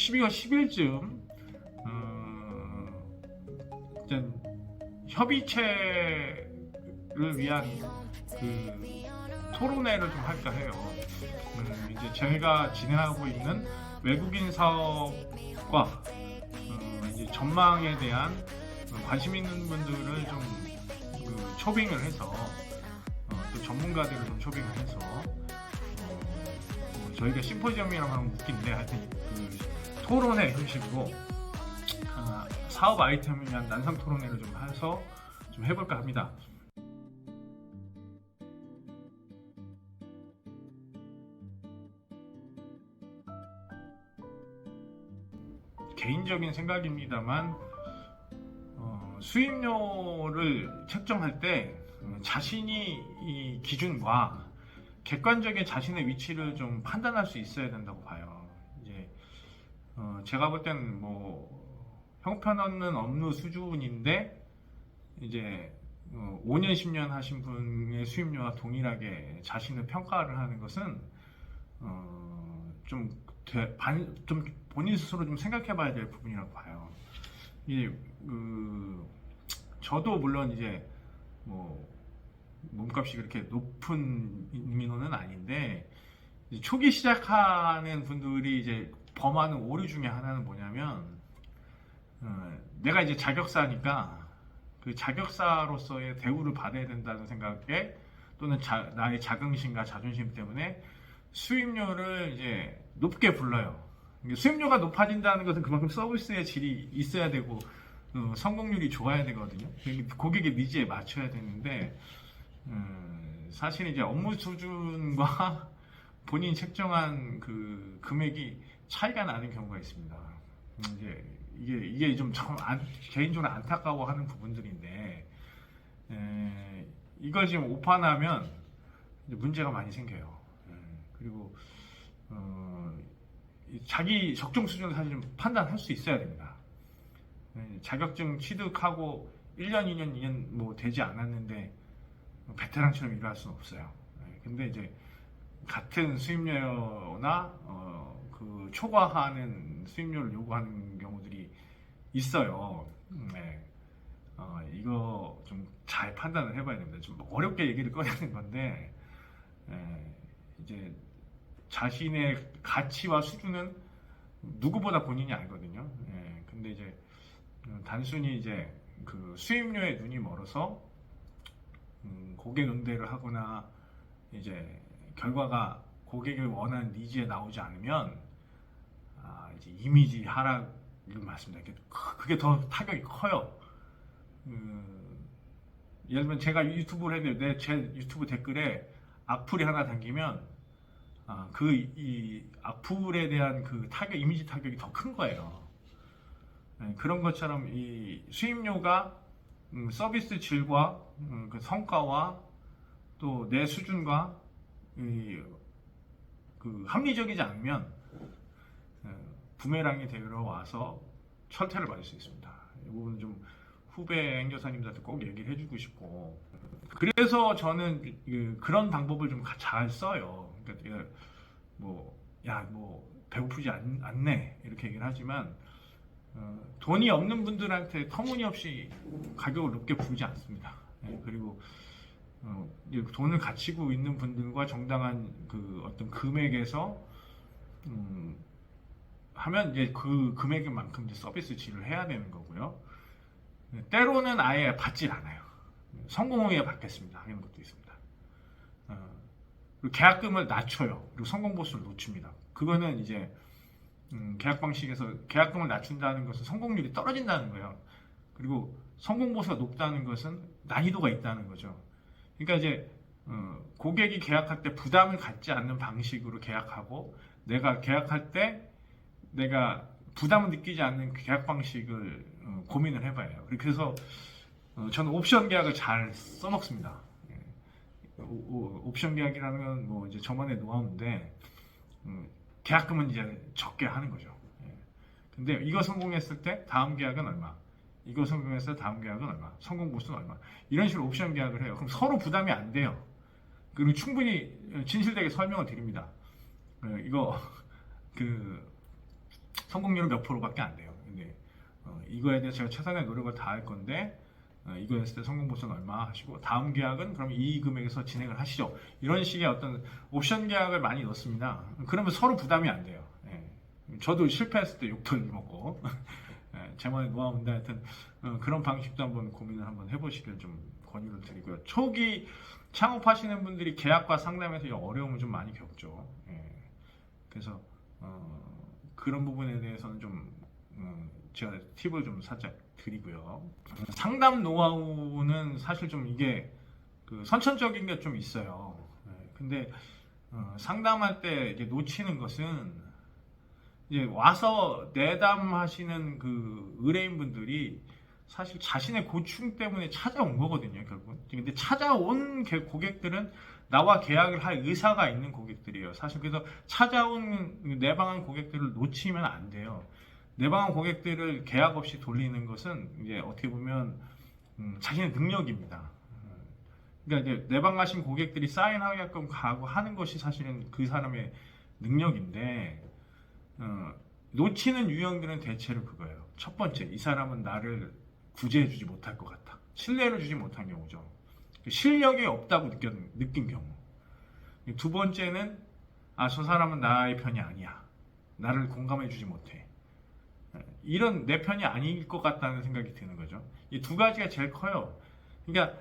12월 10일쯤 협의체를 위한 그 토론회를 좀 할까 해요. 이제 저희가 진행하고 있는 외국인 사업과 이제 전망에 대한 관심 있는 분들을 좀 초빙을 해서 또 전문가들을 좀 초빙을 해서 저희가 심포지엄이라고 하면 웃긴데 하여튼 그 토론회 형식으로 사업 아이템을 위한 난상 토론회를 좀 해서 좀 해볼까 합니다. 개인적인 생각입니다만 수입료를 책정할 때 자신이 이 기준과 객관적인 자신의 위치를 좀 판단할 수 있어야 된다고 봐요. 이제 제가 볼 때는 뭐 형편없는 업무 수준인데 이제 5년 10년 하신 분의 수입료와 동일하게 자신을 평가를 하는 것은 좀 본인 스스로 좀 생각해봐야 될 부분이라고 봐요. 이게 저도 물론 이제 뭐 몸값이 그렇게 높은 민원은 아닌데 초기 시작하는 분들이 이제 범하는 오류 중에 하나는 뭐냐면 내가 이제 자격사니까 그 자격사로서의 대우를 받아야 된다는 생각에 또는 나의 자긍심과 자존심 때문에 수입료를 이제 높게 불러요. 수입료가 높아진다는 것은 그만큼 서비스의 질이 있어야 되고 성공률이 좋아야 되거든요. 고객의 니즈에 맞춰야 되는데 사실 이제 업무 수준과 본인이 책정한 그 금액이 차이가 나는 경우가 있습니다. 이게 좀 개인적으로 안타까워하는 부분들인데 이걸 지금 오판하면 문제가 많이 생겨요. 그리고 자기 적정 수준을 사실 좀 판단할 수 있어야 됩니다. 자격증 취득하고 1년, 2년, 2년 뭐 되지 않았는데 베테랑처럼 일할 수는 없어요. 근데 이제 같은 수입료나 그 초과하는 수입료를 요구하는 경우들이 있어요. 이거 좀 잘 판단을 해봐야 됩니다. 좀 어렵게 얘기를 꺼내는 건데 이제 자신의 가치와 수준은 누구보다 본인이 알거든요. 근데 이제 단순히 이제 그 수입료에 눈이 멀어서 고객 응대를 하거나 이제 결과가 고객이 원하는 니즈에 나오지 않으면 이제 이미지 하락을 맞습니다. 그게 더 타격이 커요. 예를 들면 제가 유튜브를 했는데 제 유튜브 댓글에 악플이 하나 담기면 이 악플에 대한 그 타격, 이미지 타격이 더 큰 거예요. 그런 것처럼 이 수입료가 서비스 질과 그 성과와 또 내 수준과 그 합리적이지 않으면 부메랑이 되러 와서 철퇴를 받을 수 있습니다. 이 부분 좀 후배 행정사님들한테 꼭 얘기를 해주고 싶고, 그래서 저는 그런 방법을 좀 잘 써요. 그러니까 뭐 배고프지 않네 이렇게 얘기를 하지만 돈이 없는 분들한테 터무니없이 가격을 높게 부르지 않습니다. 그리고 돈을 갖추고 있는 분들과 정당한 그 어떤 금액에서 하면 이제 그 금액만큼 이제 서비스 질을 해야 되는 거고요. 때로는 아예 받질 않아요. 성공 후에 받겠습니다 하는 것도 있습니다. 그리고 계약금을 낮춰요. 그리고 성공 보수를 놓칩니다. 그거는 이제 계약 방식에서 계약금을 낮춘다는 것은 성공률이 떨어진다는 거예요. 그리고 성공 보수가 높다는 것은 난이도가 있다는 거죠. 그러니까 이제 고객이 계약할 때 부담을 갖지 않는 방식으로 계약하고 내가 계약할 때 내가 부담을 느끼지 않는 계약 방식을 고민을 해봐요. 그래서 저는 옵션 계약을 잘 써먹습니다. 옵션 계약이라는 건 뭐 이제 저만의 노하우인데 계약금은 이제 적게 하는 거죠. 근데 이거 성공했을 때 다음 계약은 얼마, 이거 성공했을 때 다음 계약은 얼마, 성공 보수는 얼마, 이런 식으로 옵션 계약을 해요. 그럼 서로 부담이 안 돼요. 그리고 충분히 진실되게 설명을 드립니다. 이거 성공률은 몇 프로밖에 안 돼요. 근데 이거에 대해서 제가 최선의 노력을 다할 건데 이거 했을 때 성공 보수는 얼마 하시고 다음 계약은 그럼 이 금액에서 진행을 하시죠. 이런 식의 어떤 옵션 계약을 많이 넣습니다. 그러면 서로 부담이 안 돼요. 예. 저도 실패했을 때 욕도 먹고 예, 제만의 노하우인데 하여튼 그런 방식도 한번 고민을 한번 해보시길 좀 권유를 드리고요. 초기 창업하시는 분들이 계약과 상담에서 어려움을 좀 많이 겪죠. 예. 그래서 그런 부분에 대해서는 좀 제가 팁을 좀 살짝 드리고요. 상담 노하우는 사실 좀 이게 선천적인 게 좀 있어요. 근데 상담할 때 이제 놓치는 것은 이제 와서 내담하시는 그 의뢰인분들이 사실 자신의 고충 때문에 찾아온 거거든요, 결국은. 근데 찾아온 고객들은 나와 계약을 할 의사가 있는 고객들이에요. 사실 그래서 찾아온 내방한 고객들을 놓치면 안 돼요. 내방한 고객들을 계약 없이 돌리는 것은 이제 어떻게 보면 자신의 능력입니다. 그러니까 이제 내방하신 고객들이 사인하게끔 가고 하는 것이 사실은 그 사람의 능력인데 놓치는 유형들은 대체로 그거예요. 첫 번째, 이 사람은 나를 구제해주지 못할 것 같다. 신뢰를 주지 못한 경우죠. 실력이 없다고 느낀 경우. 두 번째는 저 사람은 나의 편이 아니야. 나를 공감해주지 못해. 이런 내 편이 아닐 것 같다는 생각이 드는 거죠. 이 두 가지가 제일 커요. 그러니까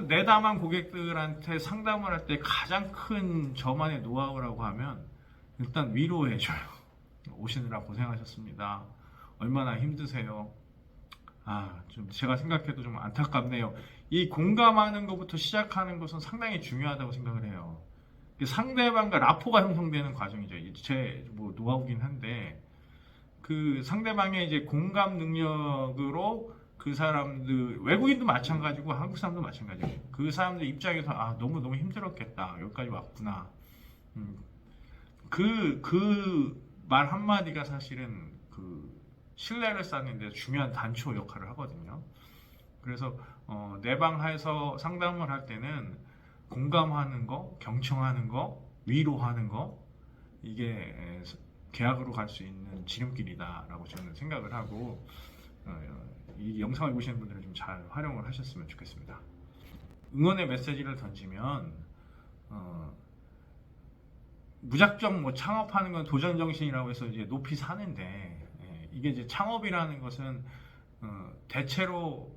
내담한 고객들한테 상담을 할 때 가장 큰 저만의 노하우라고 하면 일단 위로해줘요. 오시느라 고생하셨습니다. 얼마나 힘드세요? 좀 제가 생각해도 좀 안타깝네요. 이 공감하는 것부터 시작하는 것은 상당히 중요하다고 생각을 해요. 상대방과 라포가 형성되는 과정이죠. 제 노하우긴 한데 그 상대방의 이제 공감 능력으로 그 사람들, 외국인도 마찬가지고 한국 사람도 마찬가지고 그 사람들 입장에서 너무 힘들었겠다. 여기까지 왔구나. 그 말 한마디가 사실은 신뢰를 쌓는 데 중요한 단초 역할을 하거든요. 그래서 내방해서 상담을 할 때는 공감하는 거, 경청하는 거, 위로하는 거, 이게 계약으로 갈 수 있는 지름길이다라고 저는 생각을 하고 이 영상을 보시는 분들은 좀 잘 활용을 하셨으면 좋겠습니다. 응원의 메시지를 던지면 무작정 창업하는 건 도전 정신이라고 해서 이제 높이 사는데 이게 이제 창업이라는 것은 대체로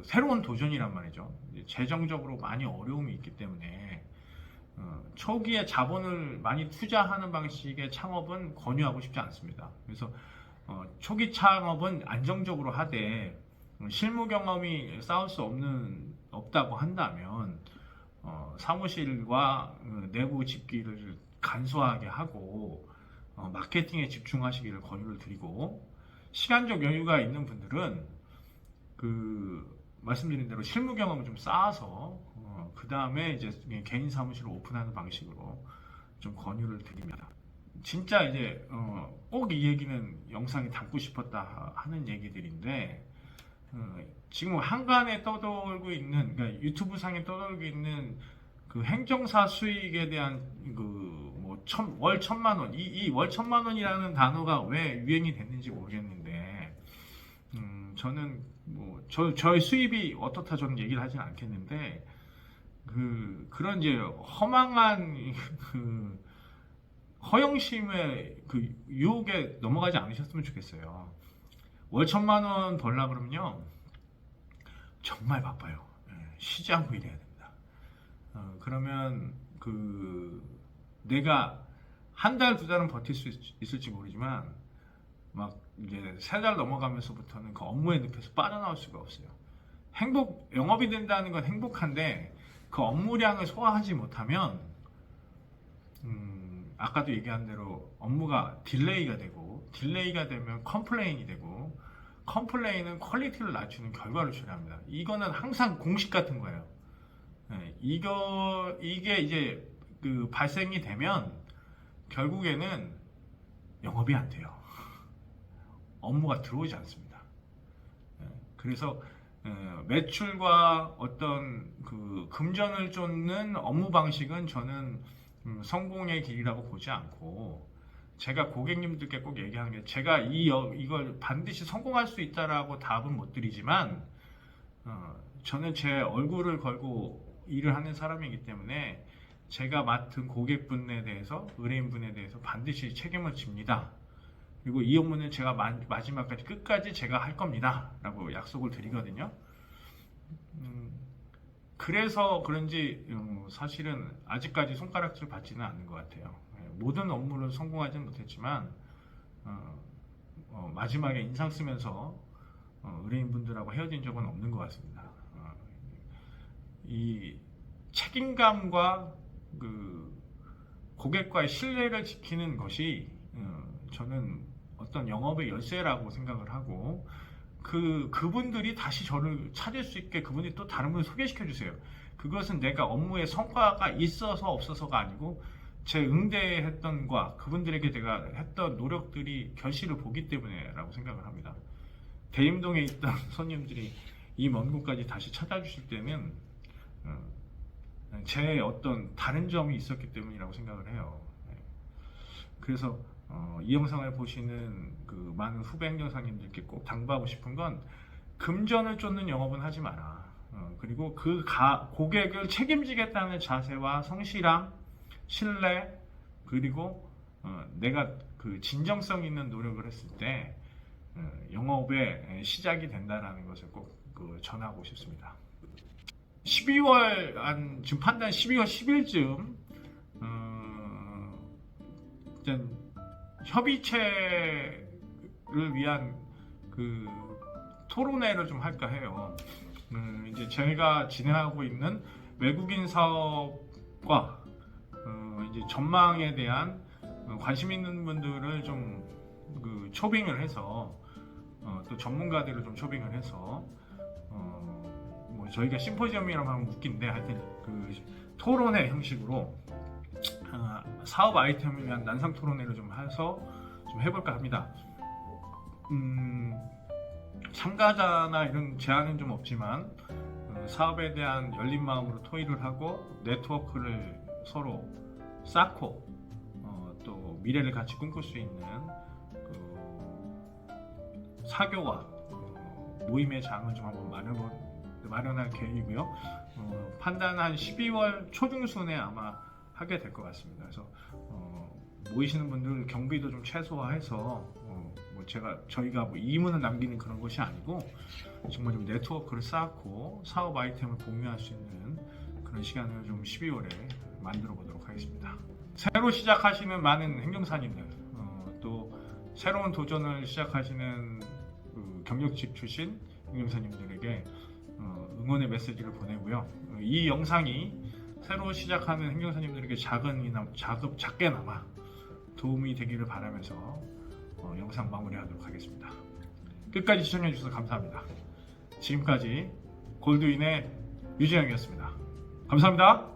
새로운 도전이란 말이죠. 재정적으로 많이 어려움이 있기 때문에 초기에 자본을 많이 투자하는 방식의 창업은 권유하고 싶지 않습니다. 그래서 초기 창업은 안정적으로 하되 실무 경험이 쌓을 수 없다고 한다면 사무실과 내부 집기를 간소하게 하고 마케팅에 집중하시기를 권유를 드리고, 시간적 여유가 있는 분들은 말씀드린 대로 실무 경험을 좀 쌓아서 그 다음에 이제 개인 사무실을 오픈하는 방식으로 좀 권유를 드립니다. 진짜 이제 꼭 이 얘기는 영상에 담고 싶었다 하는 얘기들인데 지금 한간에 떠돌고 있는, 그러니까 유튜브 상에 떠돌고 있는 행정사 수익에 대한 월 1,000만 원, 이 월 1,000만 원이라는 단어가 왜 유행이 됐는지 모르겠는데 저는 저의 수입이 어떻다 저는 얘기를 하진 않겠는데 그런 이제 허망한 허영심의 유혹에 넘어가지 않으셨으면 좋겠어요. 월 1,000만 원 벌라 그러면요 정말 바빠요. 쉬지 않고 일해야 됩니다. 그러면 내가 한 달, 두 달은 버틸 수 있을지 모르지만 막 이제 세 달 넘어가면서부터는 그 업무의 늪에서 빠져나올 수가 없어요. 영업이 된다는 건 행복한데 그 업무량을 소화하지 못하면 아까도 얘기한 대로 업무가 딜레이가 되고, 딜레이가 되면 컴플레인이 되고, 컴플레인은 퀄리티를 낮추는 결과를 초래합니다. 이거는 항상 공식 같은 거예요. 이게 이제 발생이 되면 결국에는 영업이 안 돼요. 업무가 들어오지 않습니다. 그래서 매출과 어떤 금전을 쫓는 업무 방식은 저는 성공의 길이라고 보지 않고 제가 고객님들께 꼭 얘기하는 게, 제가 이걸 반드시 성공할 수 있다라고 답은 못 드리지만, 저는 제 얼굴을 걸고 일을 하는 사람이기 때문에 제가 맡은 고객분에 대해서, 의뢰인분에 대해서 반드시 책임을 집니다. 그리고 이 업무는 제가 마지막까지 끝까지 제가 할 겁니다 라고 약속을 드리거든요. 그래서 그런지 사실은 아직까지 손가락질 받지는 않는 것 같아요. 모든 업무를 성공하지는 못했지만 마지막에 인상 쓰면서 의뢰인분들하고 헤어진 적은 없는 것 같습니다. 이 책임감과 그 고객과의 신뢰를 지키는 것이 저는 어떤 영업의 열쇠라고 생각을 하고, 그분들이 다시 저를 찾을 수 있게 그분이 또 다른 분을 소개시켜 주세요. 그것은 내가 업무에 성과가 있어서 없어서가 아니고 제 응대했던과 그분들에게 제가 했던 노력들이 결실을 보기 때문에라고 생각을 합니다. 대임동에 있던 손님들이 이 먼 곳까지 다시 찾아주실 때는 제 어떤 다른 점이 있었기 때문이라고 생각을 해요. 그래서 이 영상을 보시는 그 많은 후배 행정사님들께 꼭 당부하고 싶은 건, 금전을 쫓는 영업은 하지 마라. 그리고 그 고객을 책임지겠다는 자세와 성실함, 신뢰, 그리고 내가 그 진정성 있는 노력을 했을 때 영업의 시작이 된다는 것을 꼭 전하고 싶습니다. 12월 지금 판단 12월 10일쯤 일단 협의체를 위한 그 토론회를 좀 할까 해요. 이제 저희가 진행하고 있는 외국인 사업과 이제 전망에 대한 관심 있는 분들을 좀 초빙을 해서 또 전문가들을 좀 초빙을 해서 뭐 저희가 심포지엄이라고 하면 웃긴데, 하여튼 그 토론회 형식으로 사업 아이템을 위한 난상 토론회를 좀 해서 좀 해볼까 합니다. 참가자나 이런 제한은 좀 없지만 사업에 대한 열린 마음으로 토의를 하고 네트워크를 서로 쌓고 또 미래를 같이 꿈꿀 수 있는 사교와 모임의 장을 좀 한번 마련할 계획이고요. 판단한 12월 초중순에 아마 하게 될 것 같습니다. 그래서 모이시는 분들 경비도 좀 최소화해서 뭐 저희가 뭐 이문을 남기는 그런 것이 아니고 정말 좀 네트워크를 쌓고 사업 아이템을 공유할 수 있는 그런 시간을 좀 12월에 만들어 보도록 하겠습니다. 새로 시작하시는 많은 행정사님들, 또 새로운 도전을 시작하시는 경력직 출신 행정사님들에게 응원의 메시지를 보내고요. 이 영상이 새로 시작하는 행정사님들에게 작게나마 도움이 되기를 바라면서 영상 마무리하도록 하겠습니다. 끝까지 시청해주셔서 감사합니다. 지금까지 골드윈의 유재영이었습니다. 감사합니다.